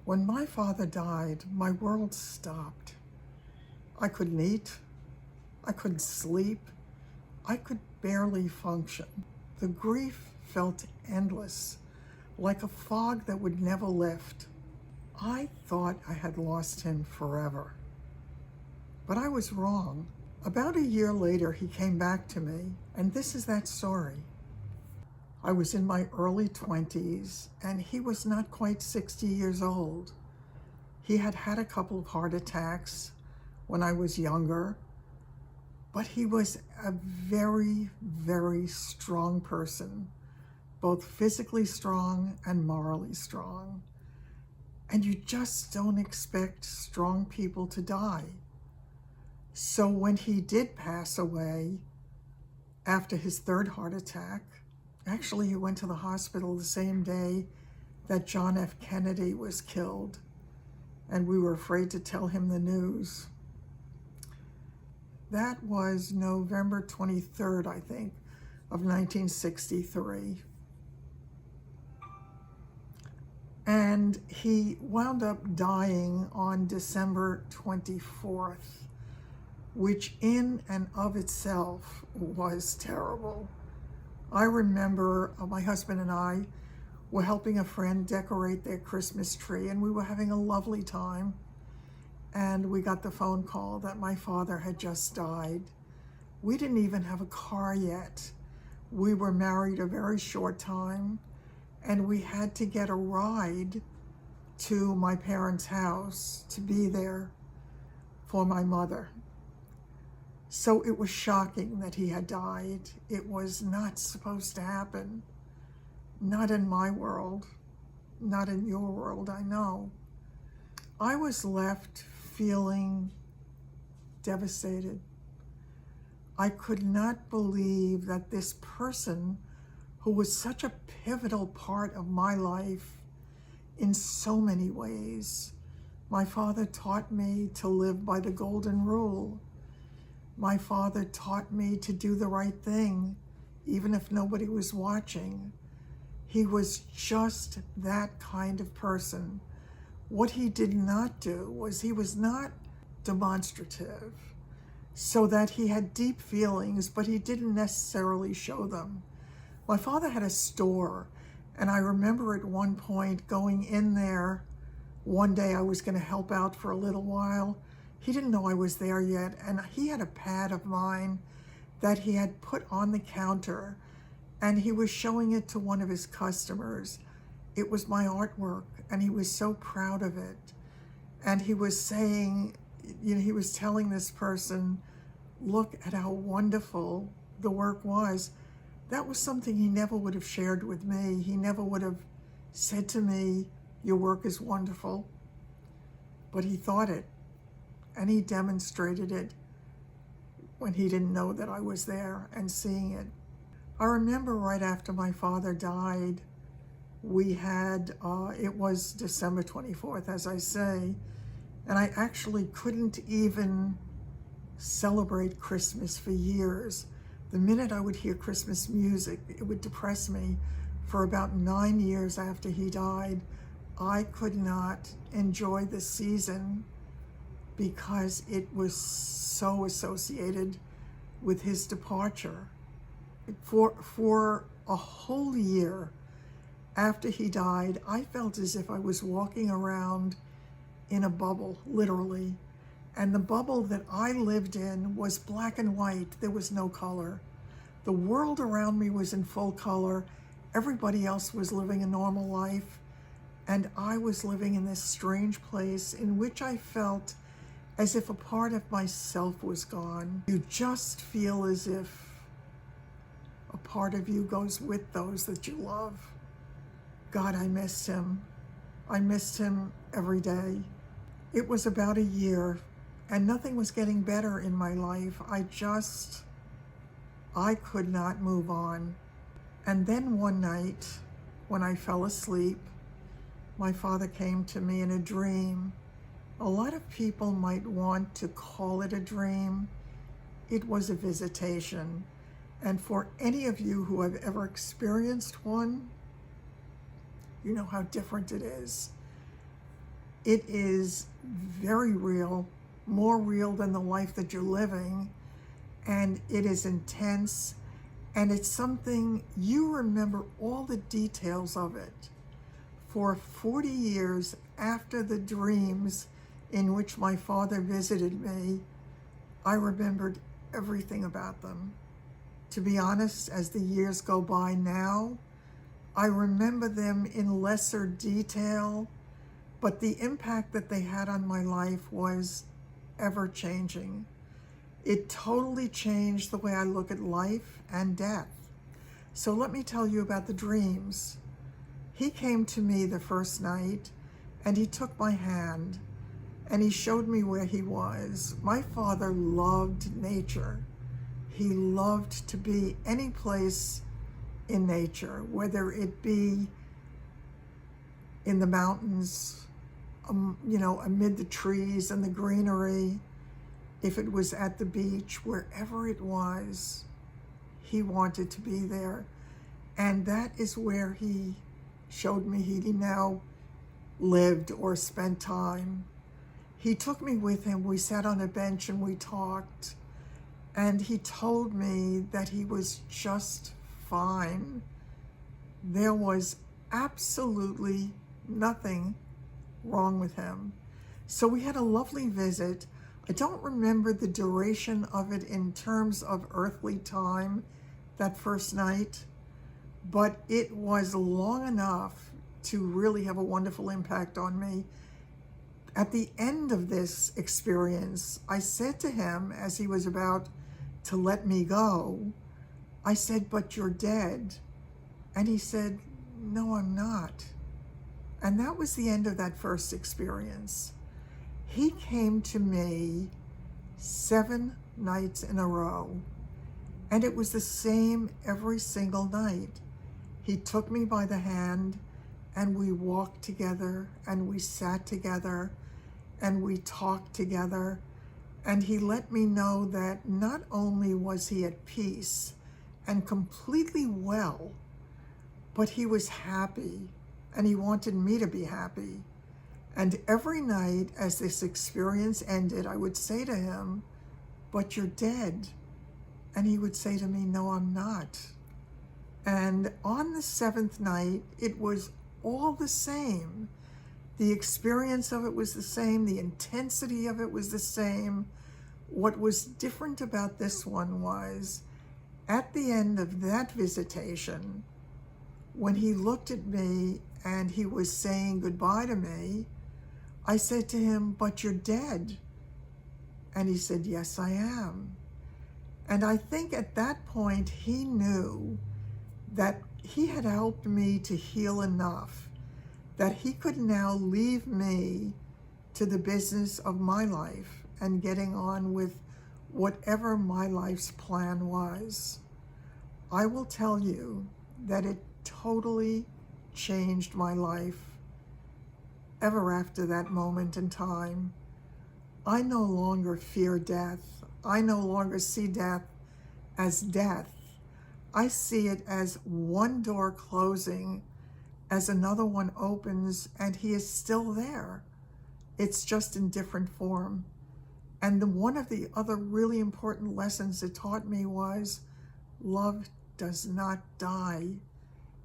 When my father died, my world stopped. I couldn't eat. I couldn't sleep. I could barely function. The grief felt endless, like a fog that would never lift. I thought I had lost him forever. But I was wrong. About a year later, he came back to me, and this is that story. I was in my early 20s, and he was not quite 60 years old. He had had a couple of heart attacks when I was younger, but he was a very, very strong person, both physically strong and morally strong. And you just don't expect strong people to die. So when he did pass away after his third heart attack, actually he went to the hospital the same day that John F. Kennedy was killed, and we were afraid to tell him the news. That was November 23rd, I think, of 1963. And he wound up dying on December 24th, which in and of itself was terrible. I remember my husband and I were helping a friend decorate their Christmas tree, and we were having a lovely time. And we got the phone call that my father had just died. We didn't even have a car yet. We were married a very short time, and we had to get a ride to my parents' house to be there for my mother. So it was shocking that he had died. It was not supposed to happen. Not in my world, not in your world, I know. I was left feeling devastated. I could not believe that this person who was such a pivotal part of my life in so many ways. My father taught me to live by the golden rule. My father taught me to do the right thing, even if nobody was watching. He was just that kind of person. What he did not do was he was not demonstrative, so that he had deep feelings, but he didn't necessarily show them. My father had a store, and I remember at one point going in there. One day I was going to help out for a little while. He didn't know I was there yet, and he had a pad of mine that he had put on the counter, and he was showing it to one of his customers. It was my artwork, and he was so proud of it. And he was saying, he was telling this person, look at how wonderful the work was. That was something he never would have shared with me. He never would have said to me, your work is wonderful. But he thought it, and he demonstrated it when he didn't know that I was there and seeing it. I remember right after my father died, we had, it was December 24th, as I say, and I actually couldn't even celebrate Christmas for years. The minute I would hear Christmas music, it would depress me. For about 9 years after he died, I could not enjoy the season because it was so associated with his departure. For a whole year after he died, I felt as if I was walking around in a bubble, literally. And the bubble that I lived in was black and white. There was no color. The world around me was in full color. Everybody else was living a normal life. And I was living in this strange place in which I felt as if a part of myself was gone. You just feel as if a part of you goes with those that you love. God, I missed him. I missed him every day. It was about a year, and nothing was getting better in my life. I could not move on. And then one night, when I fell asleep, my father came to me in a dream. A lot of people might want to call it a dream. It was a visitation. And for any of you who have ever experienced one, you know how different it is. It is very real, more real than the life that you're living, and it is intense, and it's something you remember all the details of it. For 40 years after the dreams in which my father visited me, I remembered everything about them. To be honest, as the years go by now, I remember them in lesser detail, but the impact that they had on my life was ever-changing. It totally changed the way I look at life and death. So let me tell you about the dreams. He came to me the first night, and he took my hand, and he showed me where he was. My father loved nature. He loved to be any place in nature, whether it be in the mountains, amid the trees and the greenery, if it was at the beach, wherever it was, he wanted to be there. And that is where he showed me he now lived or spent time. He took me with him. We sat on a bench and we talked. And he told me that he was just fine. There was absolutely nothing wrong with him. So we had a lovely visit. I don't remember the duration of it in terms of earthly time that first night, but it was long enough to really have a wonderful impact on me. At the end of this experience, I said to him as he was about to let me go, I said, "But you're dead." And he said, "No, I'm not." And that was the end of that first experience. He came to me 7 nights in a row, and it was the same every single night. He took me by the hand, and we walked together, and we sat together, and we talked together, and he let me know that not only was he at peace and completely well, but he was happy, and he wanted me to be happy. And every night as this experience ended, I would say to him, "But you're dead." And he would say to me, "No, I'm not." And on the 7th night, it was all the same. The experience of it was the same. The intensity of it was the same. What was different about this one was, at the end of that visitation, when he looked at me and he was saying goodbye to me, I said to him, "But you're dead." And he said, "Yes, I am." And I think at that point he knew that he had helped me to heal enough that he could now leave me to the business of my life and getting on with whatever my life's plan was. I will tell you that it totally changed my life ever after that moment in time. I no longer fear death. I no longer see death as death. I see it as one door closing as another one opens, and he is still there. It's just in different form. And one of the other really important lessons it taught me was love does not die.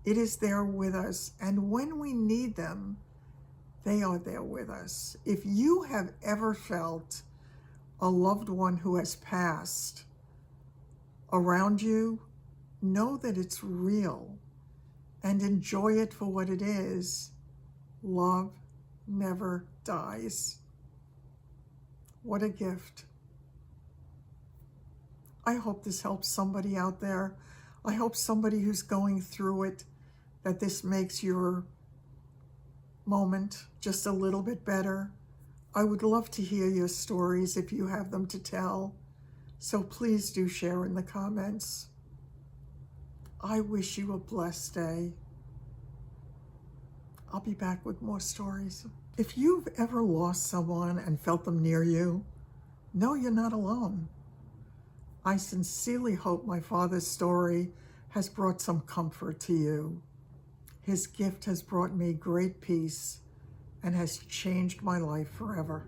It is there with us, and when we need them, they are there with us. If you have ever felt a loved one who has passed around you, know that it's real and enjoy it for what it is. Love never dies. What a gift. I hope this helps somebody out there. I hope somebody who's going through it, that this makes your moment just a little bit better. I would love to hear your stories if you have them to tell. So please do share in the comments. I wish you a blessed day. I'll be back with more stories. If you've ever lost someone and felt them near you, know you're not alone. I sincerely hope my father's story has brought some comfort to you. His gift has brought me great peace and has changed my life forever.